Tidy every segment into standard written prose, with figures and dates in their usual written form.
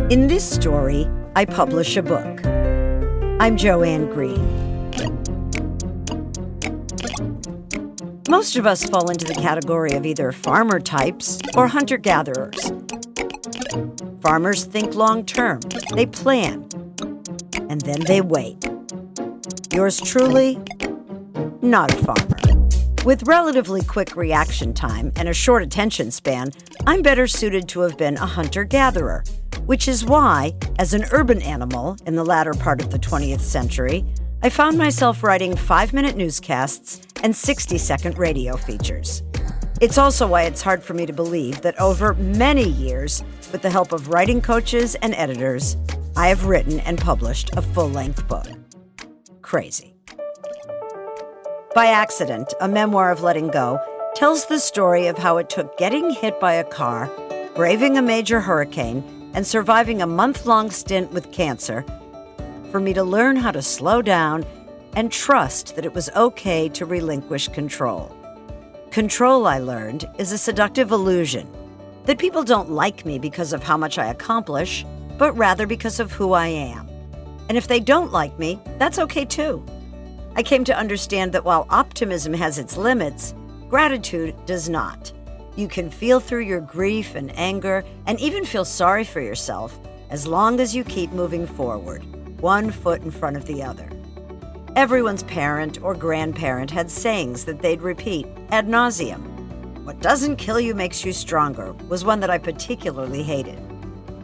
In this story, I publish a book. I'm Joanne Green. Most of us fall into the category of either farmer types or hunter-gatherers. Farmers think long-term, they plan, and then they wait. Yours truly, not a farmer. With relatively quick reaction time and a short attention span, I'm better suited to have been a hunter-gatherer, which is why, as an urban animal in the latter part of the 20th century, I found myself writing 5-minute newscasts and 60-second radio features. It's also why it's hard for me to believe that over many years, with the help of writing coaches and editors, I have written and published a full-length book. Crazy. By Accident, A Memoir of Letting Go tells the story of how it took getting hit by a car, braving a major hurricane, and surviving a month-long stint with cancer for me to learn how to slow down and trust that it was okay to relinquish control. Control, I learned, is a seductive illusion, that people don't like me because of how much I accomplish, but rather because of who I am. And if they don't like me, that's okay too. I came to understand that while optimism has its limits, gratitude does not. You can feel through your grief and anger and even feel sorry for yourself as long as you keep moving forward, one foot in front of the other. Everyone's parent or grandparent had sayings that they'd repeat ad nauseum. What doesn't kill you makes you stronger was one that I particularly hated.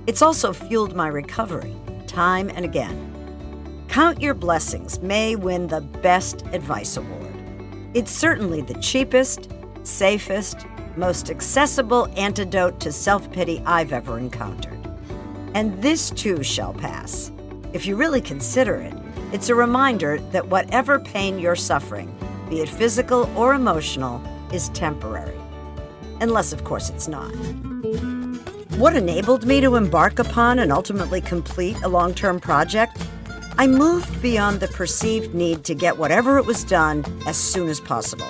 It's also fueled my recovery, time and again. Count Your Blessings may win the Best Advice Award. It's certainly the cheapest, safest, most accessible antidote to self-pity I've ever encountered. And this too shall pass. If you really consider it, it's a reminder that whatever pain you're suffering, be it physical or emotional, is temporary. Unless, of course, it's not. What enabled me to embark upon and ultimately complete a long-term project? I moved beyond the perceived need to get whatever it was done as soon as possible.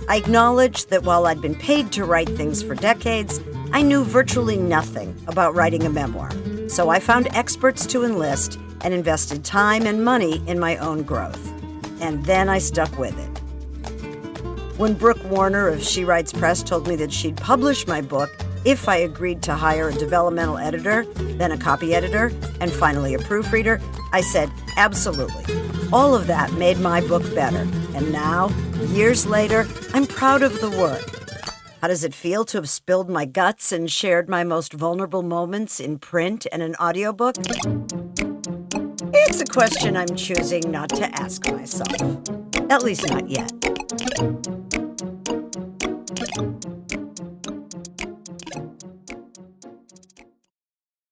I acknowledged that while I'd been paid to write things for decades, I knew virtually nothing about writing a memoir. So I found experts to enlist and invested time and money in my own growth. And then I stuck with it. When Brooke Warner of She Writes Press told me that she'd publish my book if I agreed to hire a developmental editor, then a copy editor, and finally a proofreader, I said, absolutely. All of that made my book better. And now, years later, I'm proud of the work. How does it feel to have spilled my guts and shared my most vulnerable moments in print and an audiobook? It's a question I'm choosing not to ask myself. At least not yet.